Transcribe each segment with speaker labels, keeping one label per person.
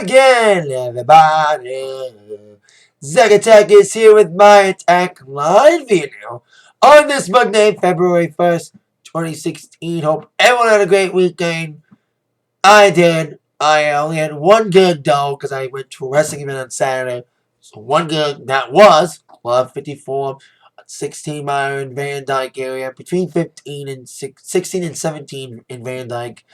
Speaker 1: again, everybody. Zack Attack is here with my Atakline video on this Monday, February 1st, 2016. Hope everyone had a great weekend. I did. I only had one gig though, because I went to a wrestling event on Saturday. So one gig that was Club 54, 16 mile in Van Dyke area, between 16 and 17 in Van Dyke.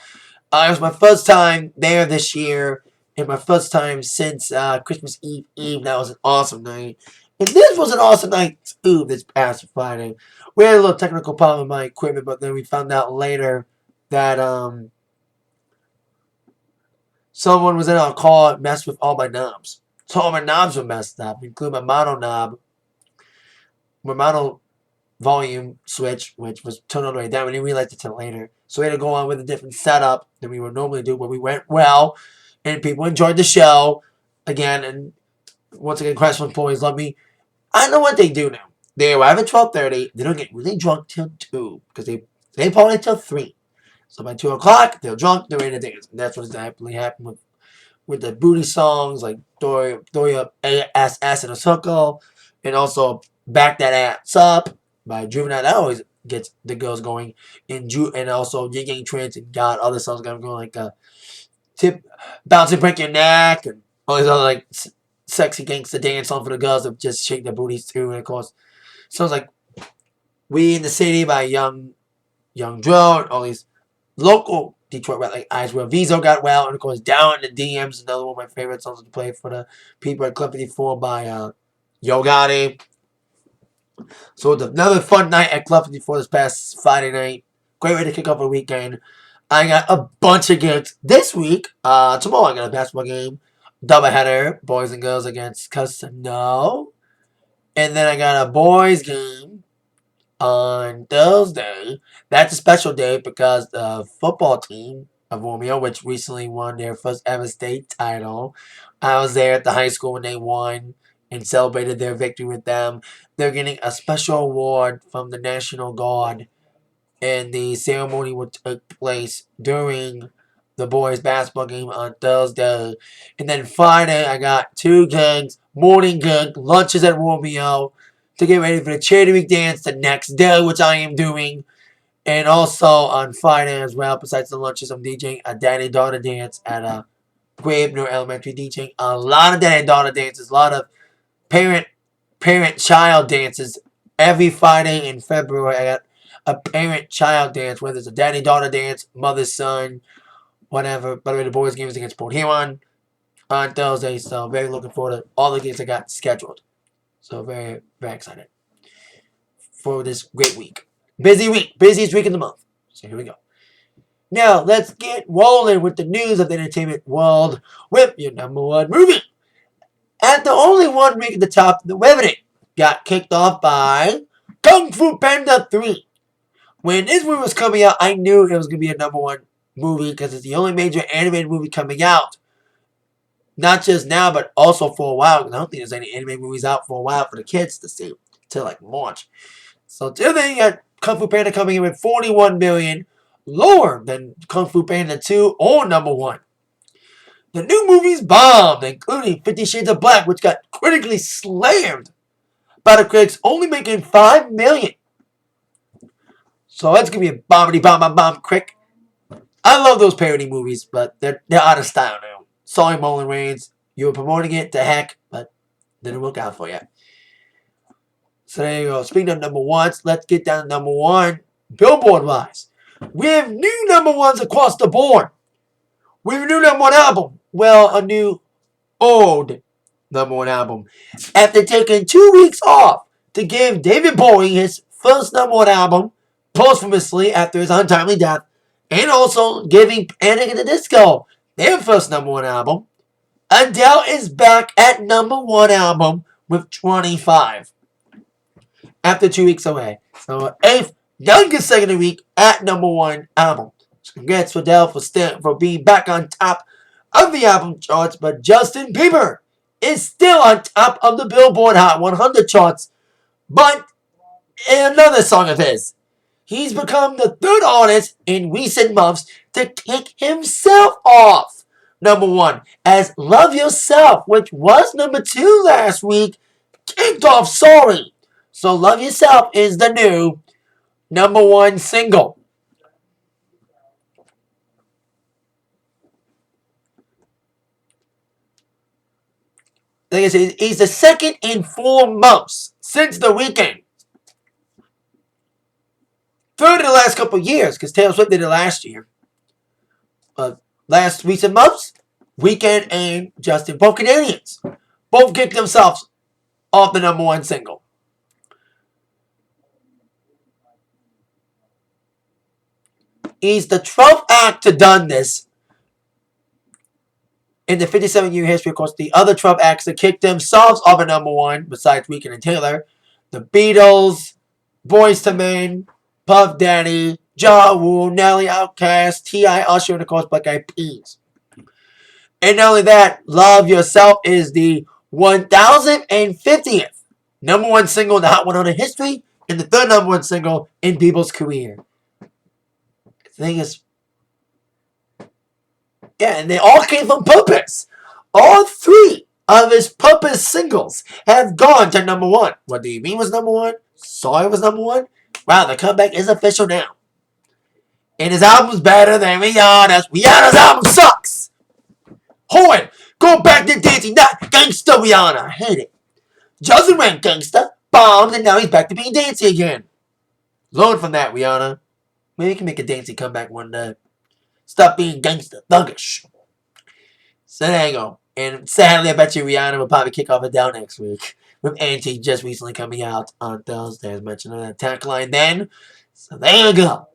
Speaker 1: It was my first time there this year, and my first time since Christmas Eve. That was an awesome night. And this was an awesome night too, this past Friday. We had a little technical problem with my equipment, but then we found out later that someone was in our car and messed with all my knobs. So all my knobs were messed up, including my mono knob, my mono volume switch, which was turned all the way down. We didn't realize it until later. So we had to go on with a different setup than we would normally do, but we went well, and people enjoyed the show again. And once again, Crestwood employees love me. I know what they do now. They arrive at 12:30. They don't get really drunk till 2 because they party till 3. So by 2 o'clock, they're drunk, they're ready to dance. And that's what's happily happened with the booty songs like throw your ass in a circle, and also back that ass up by Juvenile. That always gets the girls going. And also Yin Yang Trance and God, other songs going like tip, bounce and break your neck, and all these other like sexy gangster dance song for the girls that just shake their booties too. And of course, songs like We in the City by Young Drone, all these local Detroit rap like Eyes Where Vizo Got Well, and of course Down in the DMs, another one of my favorite songs to play for the people at Club 54 by Yo Gotti. So it's another fun night at Club 54 this past Friday night. Great way to kick off the weekend. I got a bunch of games this week. Tomorrow I got a basketball game. Doubleheader, boys and girls against Casino. And then I got a boys game on Thursday. That's a special day because the football team of Romeo, which recently won their first ever state title, I was there at the high school when they won and celebrated their victory with them. They're getting a special award from the National Guard, and the ceremony will take place during the boys' basketball game on Thursday. And then Friday, I got 2 gigs, morning gig, lunches at Romeo, to get ready for the charity week dance the next day, which I am doing. And also on Friday as well, besides the lunches, I'm DJing a daddy-daughter dance at Gravener Elementary, DJing a lot of daddy-daughter dances, a lot of parent-child dances. Every Friday in February, I got a parent-child dance, whether it's a daddy-daughter dance, mother-son, whatever. By the way, the boys' game is against Port Huron on Thursday, so very looking forward to all the games I got scheduled. So very, very excited for this great week. Busy week. Busiest week of the month. So here we go. Now, let's get rolling with the news of the entertainment world with your number 1 movie. After only 1 week at the top, The Revenant got kicked off by Kung Fu Panda 3. When this movie was coming out, I knew it was going to be a number 1 movie because it's the only major animated movie coming out. Not just now, but also for a while. Because I don't think there's any anime movies out for a while for the kids to see till like March. So today you got Kung Fu Panda coming in with 41 million, lower than Kung Fu Panda 2 or number 1. The new movies bombed, including 50 Shades of Black, which got critically slammed by the critics, only making 5 million. So that's gonna be a bomb quick. I love those parody movies, but they're out of style now. Sorry, Mullen Reigns. You were promoting it to heck, but didn't work out for you. So there you go. Speaking of number 1s, let's get down to number 1. Billboard-wise, we have new number 1s across the board. We have a new number 1 album. Well, a new old number 1 album. After taking 2 weeks off to give David Bowie his first number 1 album, posthumously after his untimely death, and also giving Panic at the Disco their first number 1 album, Adele is back at number 1 album with 25. After 2 weeks away. So 8th non-consecutive week at number 1 album. So congrats to Adele for being back on top of the album charts, but Justin Bieber is still on top of the Billboard Hot 100 charts. But another song of his. He's become the 3rd artist in recent months to kick himself off number 1, as Love Yourself, which was number 2 last week, kicked off Sorry. So Love Yourself is the new number 1 single. Like I said, he's the second in 4 months since The Weeknd. Third in the last couple of years, because Taylor Swift did it last year. Last recent months, Weeknd and Justin, both Canadians, both kicked themselves off the number 1 single. He's the 12th act to done this in the 57-year history. Of course, the other 12 acts that kicked themselves off a number 1, besides Weeknd and Taylor, the Beatles, Boyz II Men, Puff Daddy, Ja Rule, Nelly, Outkast, T.I., Usher, and of course Black Eyed Peas. And not only that, Love Yourself is the 1050th number 1 single in the Hot 100 history and the 3rd number 1 single in people's career. The thing is, yeah, and they all came from Purpose. All 3 of his Purpose singles have gone to number 1. What Do You Mean was number 1? Sorry was number 1. Wow, the comeback is official now. And his album's better than Rihanna's. Rihanna's album sucks. Horn, go back to dancing, not gangsta Rihanna. I hate it. Justin went gangsta, bombed, and now he's back to being dancing again. Learn from that, Rihanna. Maybe you can make a dancing comeback one day. Stop being gangsta, thuggish. So there you go. And sadly, I bet you Rihanna will probably kick off a down next week. With Anti just recently coming out on Thursday, as mentioned on that Atakline then. So there you go.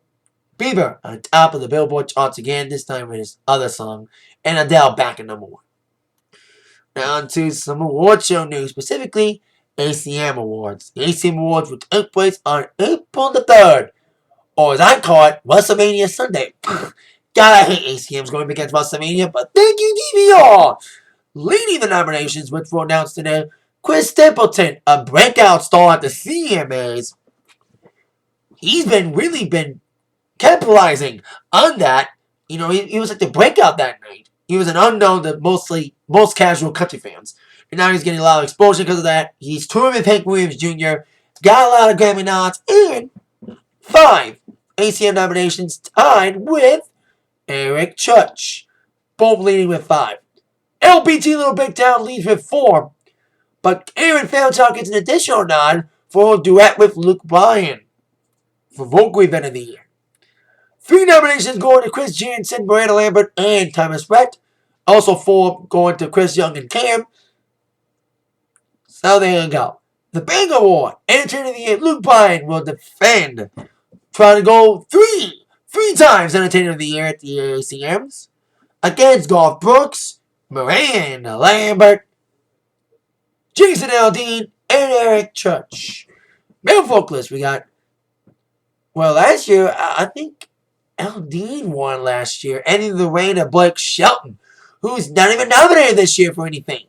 Speaker 1: Bieber on top of the Billboard charts again, this time with his other song. And Adele back at number 1. Now on to some award show news, specifically ACM Awards. The ACM Awards will take place on April the 3rd. Or as I call it, WrestleMania Sunday. God, I hate ACM's going against WrestleMania, but thank you, DVR! Leading the nominations, which were announced today, Chris Stapleton, a breakout star at the CMAs. He's really been capitalizing on that. You know, he was like the breakout that night. He was an unknown to most casual country fans. And now he's getting a lot of exposure because of that. He's touring with Hank Williams Jr., got a lot of Grammy nods, and 5 ACM nominations tied with Eric Church. Both leading with 5. LBT Little Big Town leads with 4. But Aaron Fairchild gets an additional nod for a duet with Luke Bryan for Vocal Event of the Year. 3 nominations going to Chris Jansen, Miranda Lambert, and Thomas Rhett. Also 4 going to Chris Young and Cam. So there you go. The Bang Award, Entertainer of the Year, Luke Bryan will defend. Trying to go 3 times Entertainer of the Year at the ACMs. Against Garth Brooks, Miranda Lambert, Jason Aldean, and Eric Church. Male vocalist, we got, well, last year, I think Aldean won last year, ending the reign of Blake Shelton, who's not even nominated this year for anything.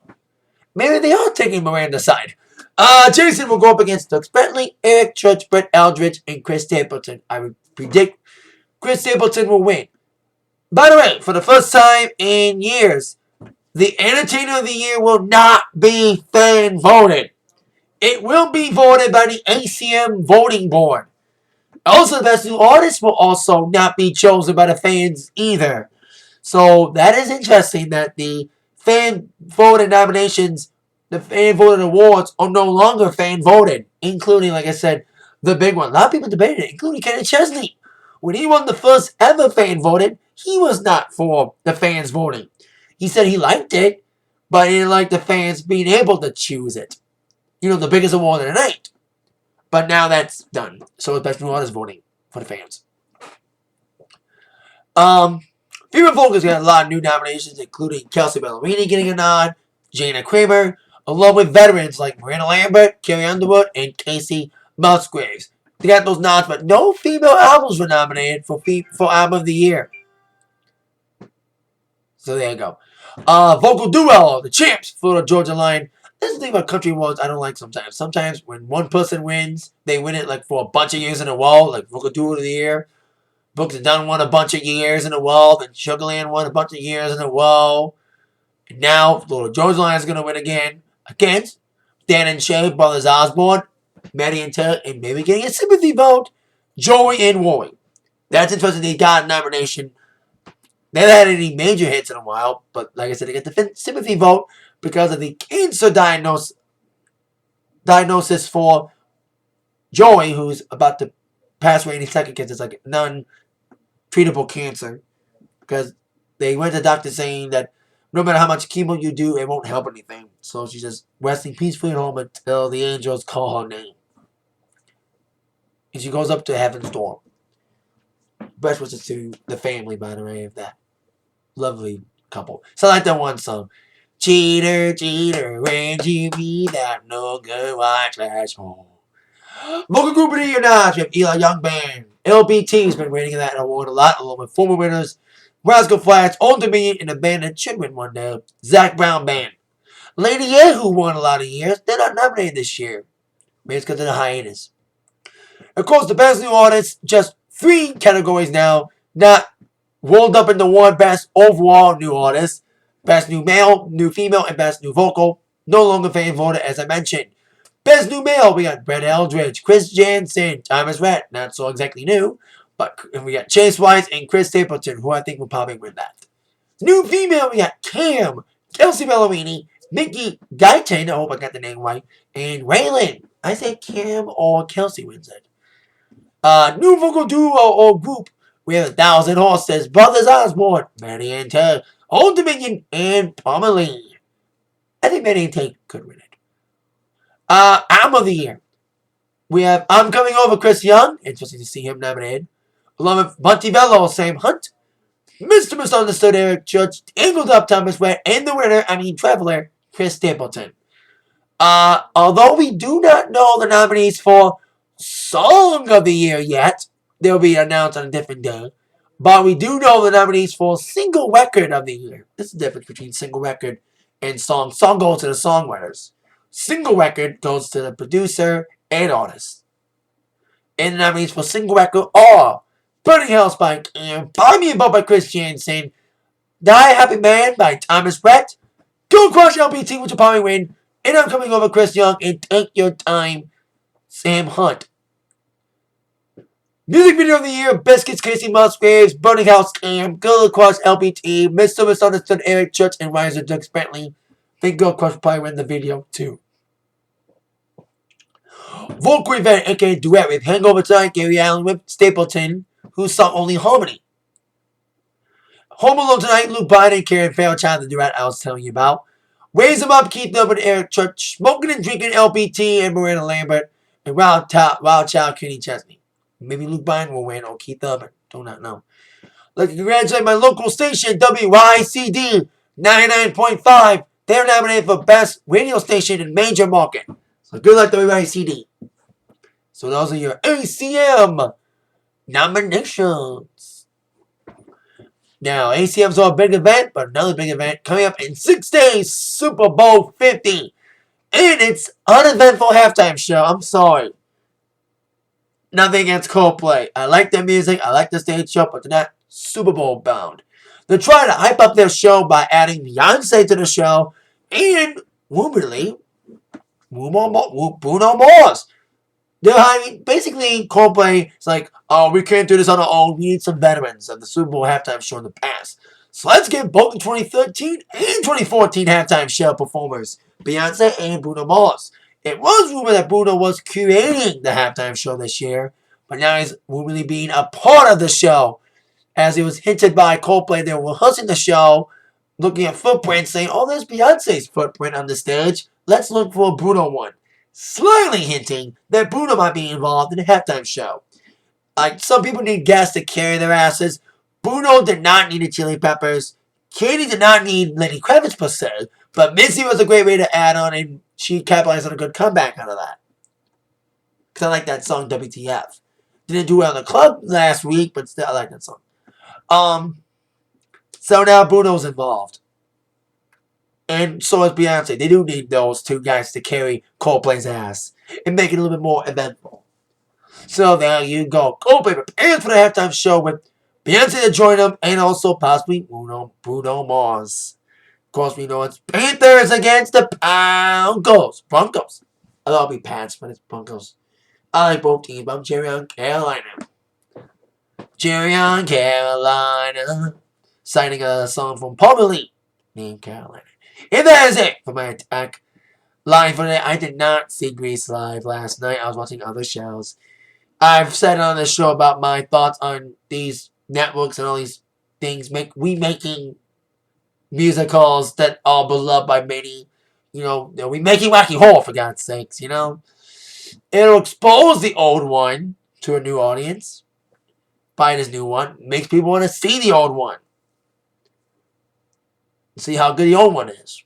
Speaker 1: Maybe they are taking Miranda's side. Jason will go up against Doug Bentley, Eric Church, Brett Eldridge, and Chris Stapleton. I would predict Chris Stapleton will win. By the way, for the first time in years, the Entertainer of the Year will not be fan voted. It will be voted by the ACM Voting Board. Also, the Best New Artist will also not be chosen by the fans either. So that is interesting that the fan voted nominations, the fan voted awards are no longer fan voted, including, like I said, the big one. A lot of people debated it, including Kenny Chesney. When he won the first ever fan voted, he was not for the fans voting. He said he liked it, but he didn't like the fans being able to choose it. You know, the biggest award of the night. But now that's done. So it's Best New Artist voting for the fans. Female vocals got a lot of new nominations, including Kelsey Ballerini getting a nod, Jana Kramer, along with veterans like Miranda Lambert, Carrie Underwood, and Casey Musgraves. They got those nods, but no female albums were nominated for Album of the Year. So there you go. Vocal duo, the champs, Florida Georgia Line. This is the thing about country awards I don't like sometimes. Sometimes when one person wins, they win it like for a bunch of years in a row, like Vocal Duo of the Year. Books and Dunn won a bunch of years in a row. Then Sugarland won a bunch of years in a row. And now Little George Line is going to win again against Dan and Shay, Brothers Osborne, Maddie and Ted, and maybe getting a sympathy vote, Joey and Roy. That's interesting. They got a nomination. They haven't had any major hits in a while, but like I said, they get the sympathy vote because of the cancer diagnosis for Joey, who's about to pass away any second because it's like non-treatable cancer. Because they went to the doctor saying that no matter how much chemo you do, it won't help anything. So she's just resting peacefully at home until the angels call her name. And she goes up to heaven's door. Best wishes to the family, by the way, of that lovely couple. So I like that one song. Cheater, cheater, where'd you be? That no good white trash hole. Vocal group of the year now, we have Eli Young Band. LBT's been winning that award a lot, along with former winners Rascal Flatts, Old Dominion, and a band that should win one day, Zach Brown Band. Lady A, who won a lot of years, they're not nominated this year. Maybe it's because of the hiatus. Of course, the best new artist, just 3 categories now, not rolled up into one: best overall new artist, best new male, new female, and best new vocal. No longer fan voted, as I mentioned. Best new male, we got Brett Eldridge, Chris Jansen, Thomas Rhett, not so exactly new, but we got Chase Wise and Chris Stapleton, who I think will probably win that. New female, we got Cam, Kelsey Ballerini, Mickey Guyton, I hope I got the name right, and Raylan. I say Cam or Kelsey wins it. New vocal duo or group, we have 1,000 Horses, Brothers Osborne, Maddie and Ted, Old Dominion, and Palmer Lee. I think Maddie and Ted could win it. Album of the year. We have I'm Coming Over, Chris Young. Interesting to see him nominated. Along with Montevello, Sam Hunt. Mr. Misunderstood, Eric Church. Angled Up, Thomas Ware. And the winner, Traveler, Chris Stapleton. Although we do not know the nominees for Song of the Year yet, they'll be announced on a different day. But we do know the nominees for Single Record of the Year. This is the difference between single record and song. Song goes to the songwriters. Single record goes to the producer and artist. And the nominees for single record are Burning House by Cam, Buy Me a Boat by Chris Jansen, Die Happy Man by Thomas Brett, Go Crush LPT, which will probably win, and I'm Coming Over, Chris Young, and Take Your Time, Sam Hunt. Music Video of the Year, Biscuits, Casey Musgraves, Burning House, Cam, Girl Crush LPT, Mr. Misunderstood, Eric Church, and Riser Doug Bentley. I think Girl Crush will probably win the video too. Vocal event, aka duet with Hangover Tonight, Gary Allen with Stapleton, who sung only Harmony. Home Alone Tonight, Luke Biden, Karen Fairchild, the duet I was telling you about. Raise 'em Up, Keith Urban, Eric Church, Smoking and Drinking, LPT, and Miranda Lambert, and Wild Child, Kenny Chesney. Maybe Luke Biden will win, or Keith Urban. Do not know. I'd like to congratulate my local station, WYCD 99.5. They're nominated for Best Radio Station in Major Market. So good luck, WYCD. So those are your ACM nominations. Now, ACM's a big event, but another big event coming up in 6 days, Super Bowl 50. And it's uneventful halftime show. I'm sorry. Nothing against Coldplay. I like their music. I like the stage show, but they're not Super Bowl bound. They're trying to hype up their show by adding Beyonce to the show and, rumoredly, Bruno Mars. They're hiring, basically, Coldplay is like, oh, we can't do this on our own. We need some veterans of the Super Bowl halftime show in the past. So let's get both the 2013 and 2014 halftime show performers, Beyonce and Bruno Mars. It was rumored that Bruno was curating the halftime show this year, but now he's rumoredly being a part of the show. As it was hinted by Coldplay, they were rehearsing the show, looking at footprints, saying, oh, there's Beyonce's footprint on the stage. Let's look for a Bruno one. Slightly hinting that Bruno might be involved in the halftime show. Like, some people need gas to carry their asses. Bruno did not need the Chili Peppers. Katie did not need Lenny Kravitz per se, but Missy was a great way to add on, and she capitalized on a good comeback out of that. Because I like that song, WTF. Didn't do well in the club last week, but still, I like that song. So now Bruno's involved. And so is Beyonce. They do need those two guys to carry Coldplay's ass and make it a little bit more eventful. So there you go. Coldplay prepares for the halftime show with Beyonce to join them and also possibly Bruno Mars. Of course, we know it's Panthers against the Broncos. I thought it'd be Pats, but it's Broncos. I like both teams, but I'm cheering on Carolina. Cheering on Carolina. Citing a song from Pomerlee named Carolina. And that is it for my attack line for today. I did not see Grease live last night. I was watching other shows. I've said on this show about my thoughts on these networks and all these things. Making musicals that are beloved by many. They'll be making Wacky Horror, for God's sakes, It'll expose the old one to a new audience. Find this new one. Makes people want to see the old one. See how good the old one is.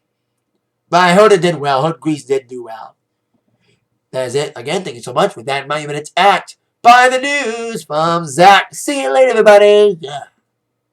Speaker 1: But I heard it did well. I heard Grease did do well. That is it. Again, thank you so much. With that in mind, you've been attacked by the news from Zach. See you later, everybody. Yeah.